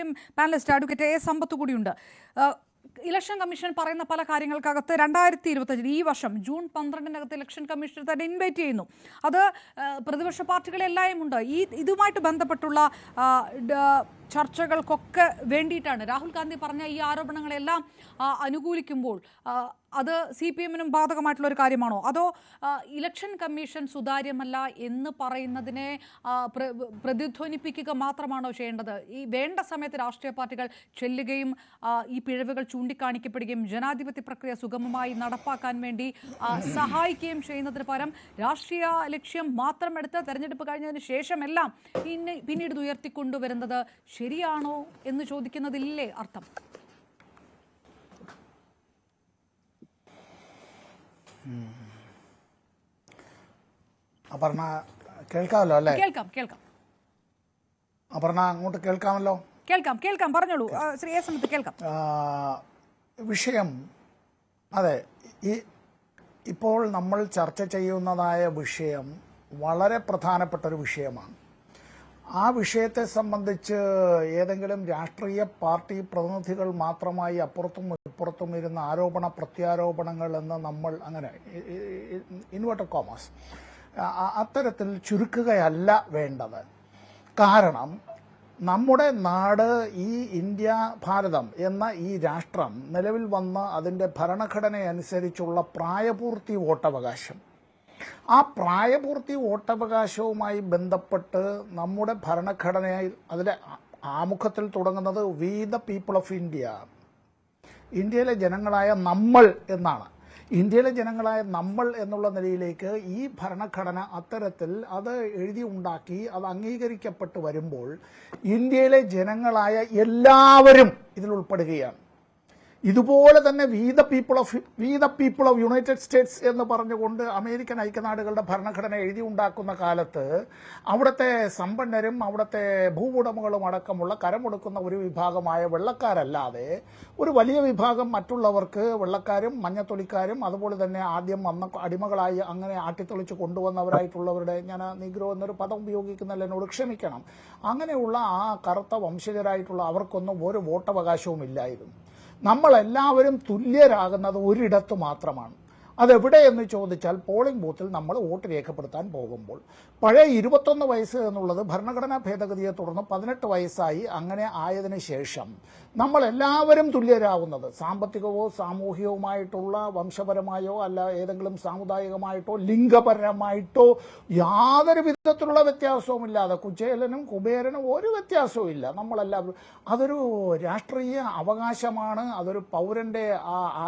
CPM panellist advocate A സമ്പത്ത് കൂടിയുണ്ട്. Election commission പറയുന്ന പല കാര്യങ്ങൾക്കകത്ത് 2025 ഈ വർഷം ജൂൺ 12-നകത്ത് ഇലക്ഷൻ കമ്മീഷൻ തന്നെ ഇൻവൈറ്റ് ചെയ്യുന്നു. അത് പ്രതിപക്ഷ പാർട്ടികളെല്ലാം ഉണ്ട്. ഇതുമായിട്ട് ബന്ധപ്പെട്ടുള്ള ചർച്ചകൾക്കൊക്കെ വേണ്ടിയിട്ടാണ്. രാഹുൽ ഗാന്ധി പറഞ്ഞ ഈ ആരോപണങ്ങളെല്ലാം അനുകൂലിക്കുമ്പോൾ അത് CPM-നും ബാധകമായിട്ടുള്ള ഒരു കാര്യമാണോ, അതോ ഇലക്ഷൻ കമ്മീഷൻ സുതാര്യമല്ല എന്ന് പറയുന്നതിനെ പ്രതിധ്വനിപ്പിക്കുക മാത്രമാണോ ചെയ്യേണ്ടത്? ഈ വേണ്ട സമയത്ത് രാഷ്ട്രീയ പാർട്ടികൾ ചെല്ലുകയും ഈ പിഴവുകൾ ചൂണ്ടിക്കാണിക്കപ്പെടുകയും ജനാധിപത്യ പ്രക്രിയ സുഗമമായി നടപ്പാക്കാൻ വേണ്ടി സഹായിക്കുകയും ചെയ്യുന്നതിന് പകരം രാഷ്ട്രീയ ലക്ഷ്യം മാത്രം എടുത്ത് തെരഞ്ഞെടുപ്പ് കഴിഞ്ഞതിന് ശേഷമെല്ലാം പിന്നീട് ഉയർത്തിക്കൊണ്ടുവരുന്നത് ശരിയാണോ എന്ന് ചോദിക്കുന്നതില്ലേ അർത്ഥം? അപർണ കേൾക്കാമല്ലോ അല്ലേ? കേൾക്കാം. അപർണ അങ്ങോട്ട് കേൾക്കാമല്ലോ? കേൾക്കാം പറഞ്ഞോളൂ ശ്രീ എ സമ്പത്ത്, കേൾക്കാം. വിഷയം അതെ, ഇപ്പോൾ നമ്മൾ ചർച്ച ചെയ്യുന്നതായ വിഷയം വളരെ പ്രധാനപ്പെട്ട ഒരു വിഷയമാണ്. ആ വിഷയത്തെ സംബന്ധിച്ച് ഏതെങ്കിലും രാഷ്ട്രീയ പാർട്ടി പ്രതിനിധികൾ മാത്രമായി അപ്പുറത്തും ഇപ്പുറത്തും ഇരുന്ന ആരോപണ പ്രത്യാരോപണങ്ങൾ എന്ന് നമ്മൾ അങ്ങനെ ഇൻവേർട്ടഡ് കോമേഴ്സ് അത്തരത്തിൽ ചുരുക്കുകയല്ല വേണ്ടത്. കാരണം നമ്മുടെ നാട്, ഈ ഇന്ത്യ ഭാരതം എന്ന ഈ രാഷ്ട്രം നിലവിൽ വന്ന് അതിൻ്റെ ഭരണഘടനയനുസരിച്ചുള്ള പ്രായപൂർത്തി വോട്ടവകാശം, ആ പ്രായപൂർത്തി വോട്ടവകാശവുമായി ബന്ധപ്പെട്ട് നമ്മുടെ ഭരണഘടനയിൽ അതിലെ ആമുഖത്തിൽ തുടങ്ങുന്നത് we the people of India, ഇന്ത്യയിലെ ജനങ്ങളായ നമ്മൾ എന്നാണ്. ഇന്ത്യയിലെ ജനങ്ങളായ നമ്മൾ എന്നുള്ള നിലയിലേക്ക് ഈ ഭരണഘടന അത്തരത്തിൽ അത് എഴുതി ഉണ്ടാക്കി അത് അംഗീകരിക്കപ്പെട്ട് വരുമ്പോൾ ഇന്ത്യയിലെ ജനങ്ങളായ എല്ലാവരും ഇതിൽ ഉൾപ്പെടുകയാണ്. ഇതുപോലെ തന്നെ we the people of United States എന്ന് പറഞ്ഞുകൊണ്ട് അമേരിക്കൻ ഐക്യനാടുകളുടെ ഭരണഘടന എഴുതി ഉണ്ടാക്കുന്ന കാലത്ത് അവിടുത്തെ സമ്പന്നരും അവിടുത്തെ ഭൂവുടമകളും അടക്കമുള്ള കരമൊടുക്കുന്ന ഒരു വിഭാഗമായ വെള്ളക്കാരല്ലാതെ ഒരു വലിയ വിഭാഗം മറ്റുള്ളവർക്ക്, വെള്ളക്കാരും മഞ്ഞത്തൊലിക്കാരും അതുപോലെ തന്നെ ആദ്യം വന്ന അടിമകളായി അങ്ങനെ ആട്ടിത്തൊളിച്ച് കൊണ്ടുവന്നവരായിട്ടുള്ളവരുടെ, ഞാൻ നീഗ്രോ എന്നൊരു പദം ഉപയോഗിക്കുന്നതിൽ എന്നോട് ക്ഷമിക്കണം, അങ്ങനെയുള്ള ആ കറുത്ത വംശജരായിട്ടുള്ള അവർക്കൊന്നും ഒരു വോട്ടവകാശവും ഇല്ലായിരുന്നു. നമ്മളെല്ലാവരും തുല്യരാകുന്നത് ഒരിടത്ത് മാത്രമാണ്. അതെവിടെ എന്ന് ചോദിച്ചാൽ പോളിംഗ് ബൂത്തിൽ നമ്മൾ വോട്ട് രേഖപ്പെടുത്താൻ പോകുമ്പോൾ. പഴയ 21 വയസ്സ് എന്നുള്ളത് ഭരണഘടനാ ഭേദഗതിയെ തുടർന്ന് 18 വയസ്സായി. അങ്ങനെ ആയതിനു ശേഷം നമ്മളെല്ലാവരും തുല്യരാകുന്നത് സാമ്പത്തികവോ സാമൂഹികവുമായിട്ടുള്ള വംശപരമായോ അല്ല ഏതെങ്കിലും സാമുദായികമായിട്ടോ ലിംഗപരമായിട്ടോ യാതൊരു വിധത്തിലുള്ള വ്യത്യാസവുമില്ലാതെ, കുചേലനും കുബേരനും ഒരു വ്യത്യാസവും ഇല്ല. നമ്മളെല്ലാവരും, അതൊരു രാഷ്ട്രീയ അവകാശമാണ്, അതൊരു പൗരന്റെ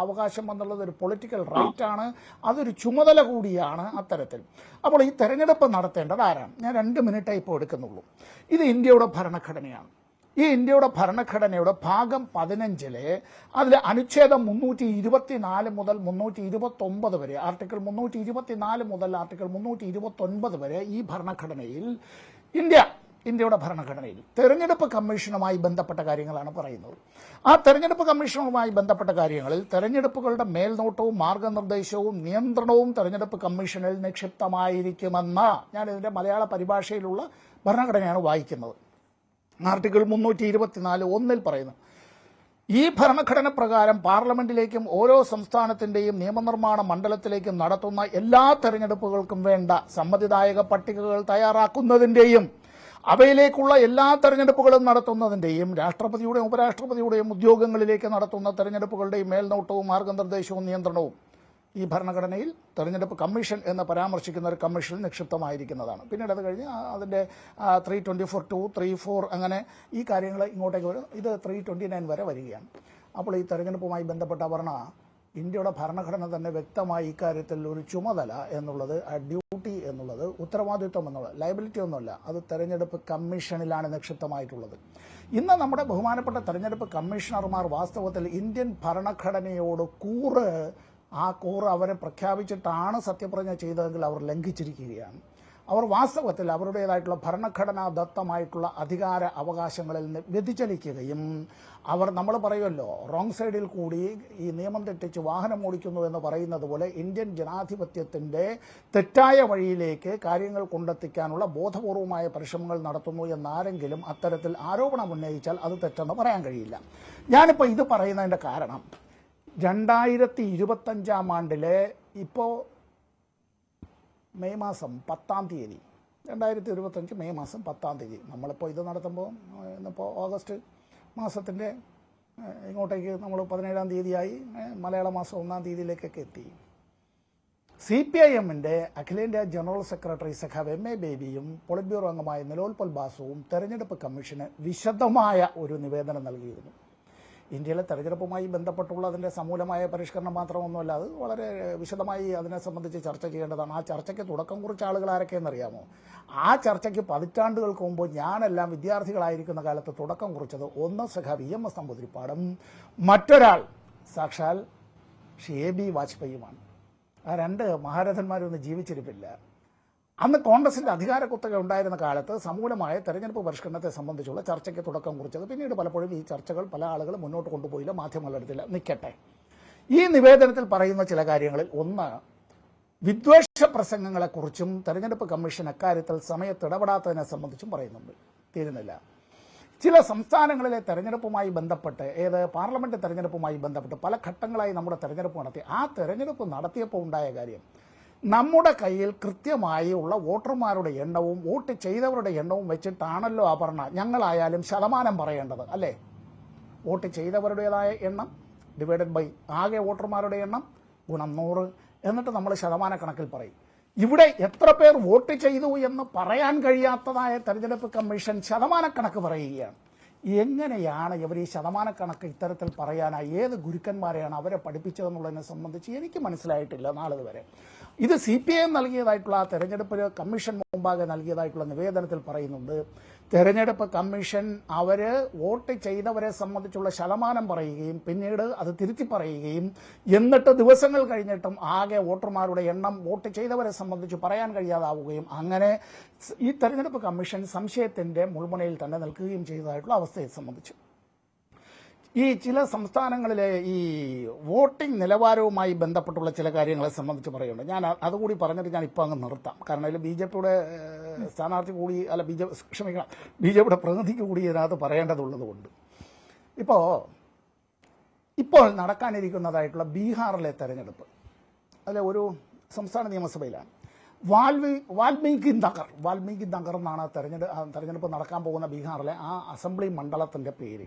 അവകാശം എന്നുള്ളത് ഒരു പൊളിറ്റിക്കൽ റൈറ്റ് ആണ്, അതൊരു ചുമതല കൂടിയാണ് അത്തരത്തിൽ. അപ്പോൾ ഈ തെരഞ്ഞെടുപ്പ് നടത്തേണ്ടത് ആരാണ്? ഞാൻ 2 മിനിറ്റേ ഇപ്പോൾ എടുക്കുന്നുള്ളൂ. ഇത് ഇന്ത്യയുടെ ഭരണഘടനയാണ്. ഈ ഇന്ത്യയുടെ ഭരണഘടനയുടെ ഭാഗം 15 അതിൽ അനുച്ഛേദം 324 മുതൽ 329 വരെ, ആർട്ടിക്കിൾ 324 മുതൽ ആർട്ടിക്കിൾ 329 വരെ ഈ ഭരണഘടനയിൽ ഇന്ത്യയുടെ ഭരണഘടനയിൽ തെരഞ്ഞെടുപ്പ് കമ്മീഷനുമായി ബന്ധപ്പെട്ട കാര്യങ്ങളാണ് പറയുന്നത്. ആ തെരഞ്ഞെടുപ്പ് കമ്മീഷനുമായി ബന്ധപ്പെട്ട കാര്യങ്ങളിൽ തെരഞ്ഞെടുപ്പുകളുടെ മേൽനോട്ടവും മാർഗനിർദ്ദേശവും നിയന്ത്രണവും തെരഞ്ഞെടുപ്പ് കമ്മീഷനിൽ നിക്ഷിപ്തമായിരിക്കുമെന്ന് ഞാൻ ഇതിന്റെ മലയാള പരിഭാഷയിലുള്ള ഭരണഘടനയാണ് വായിക്കുന്നത്. ആർട്ടിക്കിൾ 324(1) പറയുന്നു, ഈ ഭരണഘടന പ്രകാരം പാർലമെന്റിലേക്കും ഓരോ സംസ്ഥാനത്തിന്റെയും നിയമനിർമ്മാണ മണ്ഡലത്തിലേക്കും നടത്തുന്ന എല്ലാ തെരഞ്ഞെടുപ്പുകൾക്കും വേണ്ട സമ്മതിദായക പട്ടികകൾ തയ്യാറാക്കുന്നതിന്റെയും അവയിലേക്കുള്ള എല്ലാ തെരഞ്ഞെടുപ്പുകളും നടത്തുന്നതിന്റെയും രാഷ്ട്രപതിയുടെയും ഉപരാഷ്ട്രപതിയുടെയും ഉദ്യോഗങ്ങളിലേക്ക് നടത്തുന്ന തെരഞ്ഞെടുപ്പുകളുടെയും മേൽനോട്ടവും മാർഗനിർദ്ദേശവും നിയന്ത്രണവും ഈ ഭരണഘടനയിൽ തെരഞ്ഞെടുപ്പ് കമ്മീഷൻ എന്ന് പരാമർശിക്കുന്ന ഒരു കമ്മീഷനിൽ നിക്ഷിപ്തമായിരിക്കുന്നതാണ്. പിന്നീട് അത് കഴിഞ്ഞ് അതിൻ്റെ 324(2), 34 അങ്ങനെ ഈ കാര്യങ്ങൾ ഇങ്ങോട്ടേക്ക് വരും. ഇത് 329 വരെ വരികയാണ്. അപ്പോൾ ഈ തെരഞ്ഞെടുപ്പുമായി ബന്ധപ്പെട്ട ഇന്ത്യയുടെ ഭരണഘടന തന്നെ വ്യക്തമായി ഇക്കാര്യത്തിൽ ഒരു ചുമതല എന്നുള്ളത്, ഡ്യൂട്ടി എന്നുള്ളത്, ഉത്തരവാദിത്വം എന്നുള്ളത്, ലയബിലിറ്റി ഒന്നുമല്ല, അത് തെരഞ്ഞെടുപ്പ് കമ്മീഷനിലാണ് നിക്ഷിപ്തമായിട്ടുള്ളത്. ഇന്ന് നമ്മുടെ ബഹുമാനപ്പെട്ട തെരഞ്ഞെടുപ്പ് കമ്മീഷണർമാർ വാസ്തവത്തിൽ ഇന്ത്യൻ ഭരണഘടനയോട് കൂറ് അവരെ പ്രഖ്യാപിച്ചിട്ടാണ് സത്യപ്രതിജ്ഞ ചെയ്തതെങ്കിൽ അവർ ലംഘിച്ചിരിക്കുകയാണ്. അവർ വാസ്തവത്തിൽ അവരുടേതായിട്ടുള്ള ഭരണഘടനാ ദത്തമായിട്ടുള്ള അധികാര അവകാശങ്ങളിൽ നിന്ന് വ്യതിചലിക്കുകയും നമ്മൾ പറയുമല്ലോ റോങ് സൈഡിൽ കൂടി ഈ നിയമം തെറ്റിച്ച് വാഹനം ഓടിക്കുന്നു എന്ന് പറയുന്നത് പോലെ ഇന്ത്യൻ ജനാധിപത്യത്തിൻ്റെ തെറ്റായ വഴിയിലേക്ക് കാര്യങ്ങൾ കൊണ്ടെത്തിക്കാനുള്ള ബോധപൂർവമായ പരിശ്രമങ്ങൾ നടത്തുന്നു എന്നാരെങ്കിലും അത്തരത്തിൽ ആരോപണം ഉന്നയിച്ചാൽ അത് തെറ്റെന്ന് പറയാൻ കഴിയില്ല. ഞാനിപ്പോൾ ഇത് പറയുന്നതിൻ്റെ കാരണം 2025 ഇപ്പോൾ മെയ് മാസം 10 തീയതി 2025 മെയ് മാസം 10 നമ്മളിപ്പോൾ ഇത് നടത്തുമ്പോൾ ഇന്നിപ്പോൾ ഓഗസ്റ്റ് മാസത്തിൻ്റെ ഇങ്ങോട്ടേക്ക് നമ്മൾ 17 തീയതിയായി, മലയാള മാസം 1 തീയതിയിലേക്കൊക്കെ എത്തി. CPIM-ന്റെ അഖിലേന്ത്യാ ജനറൽ സെക്രട്ടറി സഖാവ് MA ബേബിയും പൊളിറ്റ് ബ്യൂറോ അംഗമായ നിലോൽപൽ ബാസുവും തെരഞ്ഞെടുപ്പ് കമ്മീഷന് വിശദമായ ഒരു നിവേദനം നൽകിയിരുന്നു. ഇന്ത്യയിലെ തെരഞ്ഞെടുപ്പുമായി ബന്ധപ്പെട്ടുള്ള അതിൻ്റെ സമൂലമായ പരിഷ്കരണം മാത്രമൊന്നുമല്ല, അത് വളരെ വിശദമായി അതിനെ സംബന്ധിച്ച് ചർച്ച ചെയ്യേണ്ടതാണ്. ആ ചർച്ചയ്ക്ക് തുടക്കം കുറിച്ച ആളുകൾ ആരൊക്കെയെന്നറിയാമോ? ആ ചർച്ചയ്ക്ക് പതിറ്റാണ്ടുകൾക്ക് മുമ്പ് ഞാനെല്ലാം വിദ്യാർത്ഥികളായിരിക്കുന്ന കാലത്ത് തുടക്കം കുറിച്ചത് ഒന്ന് സഖാവ് EMS നമ്പൂതിരിപ്പാടും, മറ്റൊരാൾ സാക്ഷാൽ AB വാജ്പേയിയുമാണ്. ആ രണ്ട് മഹാരഥന്മാരൊന്നും ജീവിച്ചിരിപ്പില്ല. അന്ന് കോൺഗ്രസിന്റെ അധികാര കുത്തക ഉണ്ടായിരുന്ന കാലത്ത് സമൂലമായ തെരഞ്ഞെടുപ്പ് പരിഷ്കരണത്തെ സംബന്ധിച്ചുള്ള ചർച്ചയ്ക്ക് തുടക്കം കുറിച്ചത്. പിന്നീട് പലപ്പോഴും ഈ ചർച്ചകൾ പല ആളുകൾ മുന്നോട്ട് കൊണ്ടുപോയില്ല, മാധ്യമങ്ങളെടുത്തില്ല. നിൽക്കട്ടെ, ഈ നിവേദനത്തിൽ പറയുന്ന ചില കാര്യങ്ങളിൽ ഒന്ന്, വിദ്വേഷ പ്രസംഗങ്ങളെക്കുറിച്ചും തെരഞ്ഞെടുപ്പ് കമ്മീഷൻ അക്കാര്യത്തിൽ സമയത്ത് ഇടപെടാത്തതിനെ സംബന്ധിച്ചും പറയുന്നുണ്ട്. തീരുന്നില്ല. ചില സംസ്ഥാനങ്ങളിലെ തെരഞ്ഞെടുപ്പുമായി ബന്ധപ്പെട്ട്, പാർലമെന്റ് തെരഞ്ഞെടുപ്പുമായി ബന്ധപ്പെട്ട് പല ഘട്ടങ്ങളായി നമ്മുടെ തെരഞ്ഞെടുപ്പ് നടത്തി. ആ തെരഞ്ഞെടുപ്പ് നടത്തിയപ്പോൾ ഉണ്ടായ കാര്യം, നമ്മുടെ കയ്യിൽ കൃത്യമായി ഉള്ള വോട്ടർമാരുടെ എണ്ണവും വോട്ട് ചെയ്തവരുടെ എണ്ണവും വെച്ചിട്ടാണല്ലോ അപർണ ഞങ്ങളായാലും ശതമാനം പറയേണ്ടത്, അല്ലേ? വോട്ട് ചെയ്തവരുടേതായ എണ്ണം ഡിവൈഡഡ് ബൈ ആകെ വോട്ടർമാരുടെ എണ്ണം ഗുണം 100, എന്നിട്ട് നമ്മൾ ശതമാന കണക്കിൽ പറയും. ഇവിടെ എത്ര പേർ വോട്ട് ചെയ്തു എന്ന് പറയാൻ കഴിയാത്തതായ തെരഞ്ഞെടുപ്പ് കമ്മീഷൻ ശതമാനക്കണക്ക് പറയുകയാണ്. എങ്ങനെയാണ് ഇവർ ഈ ശതമാനക്കണക്ക് ഇത്തരത്തിൽ പറയാനായി ഏത് ഗുരുക്കന്മാരെയാണ് അവരെ പഠിപ്പിച്ചതെന്നുള്ളതിനെ സംബന്ധിച്ച് എനിക്ക് മനസ്സിലായിട്ടില്ല നാളിതുവരെ. ഇത് CPIM നൽകിയതായിട്ടുള്ള തെരഞ്ഞെടുപ്പ് കമ്മീഷൻ മുമ്പാകെ നൽകിയതായിട്ടുള്ള നിവേദനത്തിൽ പറയുന്നുണ്ട്, തെരഞ്ഞെടുപ്പ് കമ്മീഷൻ അവര് വോട്ട് ചെയ്തവരെ സംബന്ധിച്ചുള്ള ശതമാനം പറയുകയും പിന്നീട് അത് തിരുത്തി പറയുകയും എന്നിട്ട് ദിവസങ്ങൾ കഴിഞ്ഞിട്ടും ആകെ വോട്ടർമാരുടെ എണ്ണം വോട്ട് ചെയ്തവരെ സംബന്ധിച്ച് പറയാൻ കഴിയാതാവുകയും അങ്ങനെ ഈ തെരഞ്ഞെടുപ്പ് കമ്മീഷൻ സംശയത്തിന്റെ മുൾമുനയിൽ തന്നെ നിൽക്കുകയും ചെയ്തതായിട്ടുള്ള അവസ്ഥയെ സംബന്ധിച്ചു. ഈ ചില സംസ്ഥാനങ്ങളിലെ ഈ വോട്ടിംഗ് നിലവാരവുമായി ബന്ധപ്പെട്ടുള്ള ചില കാര്യങ്ങളെ സംബന്ധിച്ച് പറയുന്നുണ്ട്. ഞാൻ അതുകൂടി പറഞ്ഞിട്ട് ഞാൻ ഇപ്പോൾ അങ്ങ് നിർത്താം. കാരണം അതിൽ BJPയുടെ സ്ഥാനാർത്ഥി കൂടി BJPയുടെ പ്രതിനിധിക്ക് കൂടി ഇതിനകത്ത് പറയേണ്ടതുള്ളതുകൊണ്ട്. ഇപ്പോൾ നടക്കാനിരിക്കുന്നതായിട്ടുള്ള ബീഹാറിലെ തെരഞ്ഞെടുപ്പ്, അതിലെ ഒരു സംസ്ഥാന നിയമസഭയിലാണ്. വാൽമീകി നഗർ എന്നാണ് തെരഞ്ഞെടുപ്പ് നടക്കാൻ പോകുന്ന ബീഹാറിലെ ആ അസംബ്ലി മണ്ഡലത്തിന്റെ പേര്.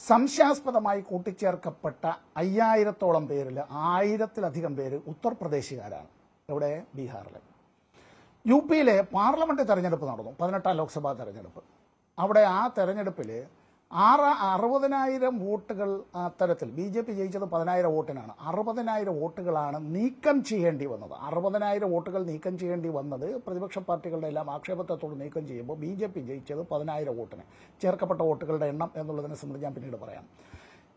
സംശയാസ്പദമായി കൂട്ടിച്ചേർക്കപ്പെട്ട 5000-ഓളം പേരിൽ 1000-ലധികം പേര് ഉത്തർപ്രദേശുകാരാണ്. ഇവിടെ ബീഹാറിലെ. UPയിലെ പാർലമെന്റ് തെരഞ്ഞെടുപ്പ് നടന്നു, 18ാം ലോക്സഭാ തെരഞ്ഞെടുപ്പ്. അവിടെ ആ തെരഞ്ഞെടുപ്പിൽ 60,000 വോട്ടുകൾ അത്തരത്തിൽ BJP ജയിച്ചത് 10,000 വോട്ടിനാണ്. 60,000 വോട്ടുകളാണ് നീക്കം ചെയ്യേണ്ടി വന്നത്. 60,000 വോട്ടുകൾ നീക്കം ചെയ്യേണ്ടി വന്നത് പ്രതിപക്ഷ പാർട്ടികളുടെ എല്ലാം ആക്ഷേപത്തോട് നീക്കം ചെയ്യുമ്പോൾ BJP ജയിച്ചത് 10,000 വോട്ടിന്. ചേർക്കപ്പെട്ട വോട്ടുകളുടെ എണ്ണം എന്നുള്ളതിനെ സംബന്ധിച്ച് ഞാൻ പിന്നീട് പറയാം.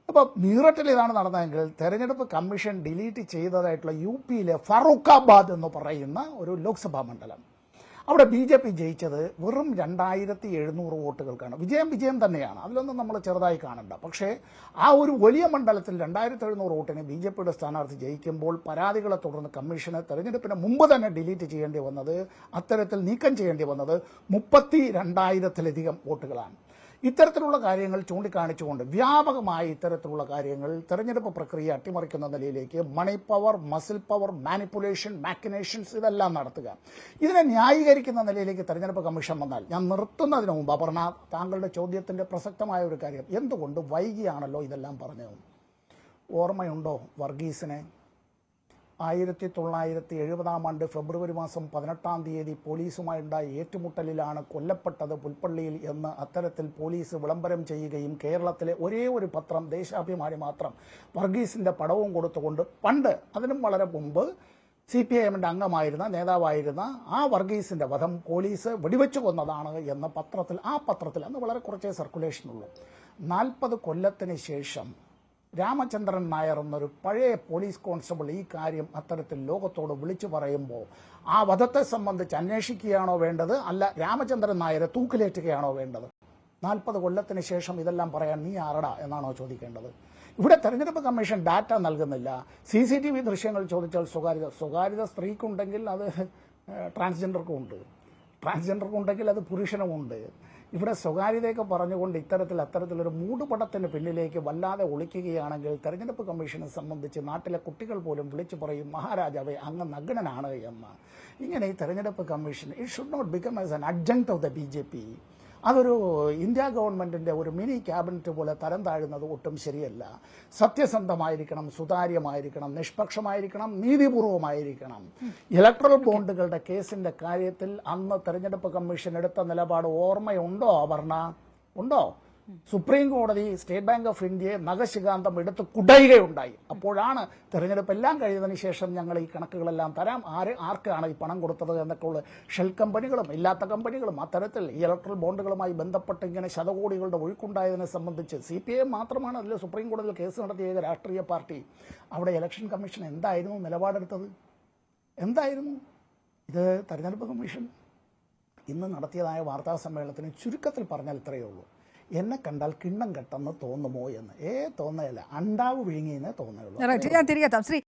അപ്പോൾ മീററ്റിൽ ഇതാണ് നടന്നതെങ്കിൽ തെരഞ്ഞെടുപ്പ് കമ്മീഷൻ ഡിലീറ്റ് ചെയ്തതായിട്ടുള്ള UPയിലെ ഫറൂഖാബാദ് എന്ന് പറയുന്ന ഒരു ലോക്സഭാ മണ്ഡലം, അവിടെ BJP ജയിച്ചത് വെറും 2700 വോട്ടുകൾക്കാണ്. വിജയം തന്നെയാണ്, അതിലൊന്നും നമ്മൾ ചെറുതായി കാണണ്ട. പക്ഷേ ആ ഒരു വലിയ മണ്ഡലത്തിൽ 2700 വോട്ടിന് BJPയുടെ സ്ഥാനാർത്ഥി ജയിക്കുമ്പോൾ പരാതികളെ തുടർന്ന് കമ്മീഷന് തെരഞ്ഞെടുപ്പിന് മുമ്പ് തന്നെ ഡിലീറ്റ് ചെയ്യേണ്ടി വന്നത്, അത്തരത്തിൽ നീക്കം ചെയ്യേണ്ടി വന്നത് 32,000-ലധികം വോട്ടുകളാണ്. ഇത്തരത്തിലുള്ള കാര്യങ്ങൾ ചൂണ്ടിക്കാണിച്ചുകൊണ്ട് വ്യാപകമായി ഇത്തരത്തിലുള്ള കാര്യങ്ങൾ തെരഞ്ഞെടുപ്പ് പ്രക്രിയ അട്ടിമറിക്കുന്ന നിലയിലേക്ക് money power, muscle power, manipulation, machinations ഇതെല്ലാം നടത്തുക, ഇതിനെ ന്യായീകരിക്കുന്ന നിലയിലേക്ക് തെരഞ്ഞെടുപ്പ് കമ്മീഷൻ വന്നാൽ, ഞാൻ നിർത്തുന്നതിന് മുമ്പ് അപർണ താങ്കളുടെ ചോദ്യത്തിന്റെ പ്രസക്തമായ ഒരു കാര്യം, എന്തുകൊണ്ട് വൈകിയാണല്ലോ ഇതെല്ലാം പറഞ്ഞത്? ഓർമ്മയുണ്ടോ വർഗീസിനെ? 1970 ഫെബ്രുവരി മാസം 18-ാം തീയതി പോലീസുമായുണ്ടായ ഏറ്റുമുട്ടലിലാണ് കൊല്ലപ്പെട്ടത് പുൽപ്പള്ളിയിൽ എന്ന് അത്തരത്തിൽ പോലീസ് വിളംബരം ചെയ്യുകയും കേരളത്തിലെ ഒരേ ഒരു പത്രം ദേശാഭിമാനി മാത്രം വർഗീസിന്റെ പടവും കൊടുത്തുകൊണ്ട് പണ്ട്, അതിനും വളരെ മുമ്പ് CPIM-ന്റെ അംഗമായിരുന്ന നേതാവായിരുന്ന ആ വർഗീസിന്റെ വധം പോലീസ് വെടിവെച്ചു കൊന്നതാണ് എന്ന പത്രത്തിൽ, ആ പത്രത്തിൽ അന്ന് വളരെ കുറച്ചേ സർക്കുലേഷനുള്ളൂ. 40 കൊല്ലത്തിന് ശേഷം രാമചന്ദ്രൻ നായർ എന്നൊരു പഴയ പോലീസ് കോൺസ്റ്റബിൾ ഈ കാര്യം അത്തരത്തിൽ ലോകത്തോട് വിളിച്ചു പറയുമ്പോൾ ആ വധത്തെ സംബന്ധിച്ച് അന്വേഷിക്കുകയാണോ വേണ്ടത്, അല്ല രാമചന്ദ്രൻ നായരെ തൂക്കിലേറ്റുകയാണോ വേണ്ടത്? 40 കൊല്ലത്തിന് ശേഷം ഇതെല്ലാം പറയാൻ നീ ആരടാ എന്നാണോ ചോദിക്കേണ്ടത്? ഇവിടെ തെരഞ്ഞെടുപ്പ് കമ്മീഷൻ ഡാറ്റ നൽകുന്നില്ല. CCTV ദൃശ്യങ്ങൾ ചോദിച്ചാൽ സ്വകാര്യത സ്ത്രീക്കുണ്ടെങ്കിൽ അത് ട്രാൻസ്ജെൻഡർക്കും ഉണ്ടെങ്കിൽ അത് പുരുഷനുമുണ്ട്. ഇവിടെ സ്വകാര്യതയൊക്കെ പറഞ്ഞുകൊണ്ട് അത്തരത്തിലൊരു മൂടുപടത്തിന് പിന്നിലേക്ക് വല്ലാതെ ഒളിക്കുകയാണെങ്കിൽ തെരഞ്ഞെടുപ്പ് കമ്മീഷനെ സംബന്ധിച്ച് നാട്ടിലെ കുട്ടികൾ പോലും വിളിച്ചു പറയും, മഹാരാജാവേ അങ്ങ് നഗ്നനാണ് എന്ന്. ഇങ്ങനെ ഈ തെരഞ്ഞെടുപ്പ് commission it should not become as an adjunct of the BJP. അതൊരു ഇന്ത്യ ഗവൺമെന്റിന്റെ ഒരു മിനി ക്യാബിനറ്റ് പോലെ തരം താഴുന്നത് ഒട്ടും ശരിയല്ല. സത്യസന്ധമായിരിക്കണം, സുതാര്യമായിരിക്കണം, നിഷ്പക്ഷമായിരിക്കണം, നീതിപൂർവമായിരിക്കണം. ഇലക്ട്രൽ ബോണ്ടുകളുടെ കേസിന്റെ കാര്യത്തിൽ അന്ന് തെരഞ്ഞെടുപ്പ് കമ്മീഷൻ എടുത്ത നിലപാട് ഓർമ്മയുണ്ടോ അപർണ? ഉണ്ടോ? സുപ്രീം കോടതി സ്റ്റേറ്റ് ബാങ്ക് ഓഫ് ഇന്ത്യയെ നഖശികാന്തം എടുത്ത് കുടയുകയുണ്ടായി. അപ്പോഴാണ് തെരഞ്ഞെടുപ്പ് എല്ലാം കഴിഞ്ഞതിന് ശേഷം ഞങ്ങൾ ഈ കണക്കുകളെല്ലാം തരാം, ആർക്കാണ് ഈ പണം കൊടുത്തത് എന്നൊക്കെ ഉള്ള ഷെൽ കമ്പനികളും ഇല്ലാത്ത കമ്പനികളും അത്തരത്തിൽ ഈ ഇലക്ട്രൽ ബോണ്ടുകളുമായി ബന്ധപ്പെട്ട് ഇങ്ങനെ ശതകോടികളുടെ ഒഴുക്കുണ്ടായതിനെ സംബന്ധിച്ച് CPIM മാത്രമാണ് അതിൽ സുപ്രീം കോടതിയിൽ കേസ് നടത്തിയ രാഷ്ട്രീയ പാർട്ടി. അവിടെ ഇലക്ഷൻ കമ്മീഷൻ എന്തായിരുന്നു നിലപാടെടുത്തത്? എന്തായിരുന്നു? ഇത് തെരഞ്ഞെടുപ്പ് കമ്മീഷൻ ഇന്ന് നടത്തിയതായ വാർത്താ സമ്മേളനത്തിന് ചുരുക്കത്തിൽ പറഞ്ഞാൽ ഇത്രയേ ഉള്ളൂ. എന്നെ കണ്ടാൽ കിണ്ണം കെട്ടെന്ന് തോന്നുമോ എന്ന് തോന്നുകയല്ല, അണ്ടാവ് വിഴുങ്ങിയെന്നേ തോന്നുകയുള്ളൂ. ഞാൻ തിരികെത്താം ശ്രീ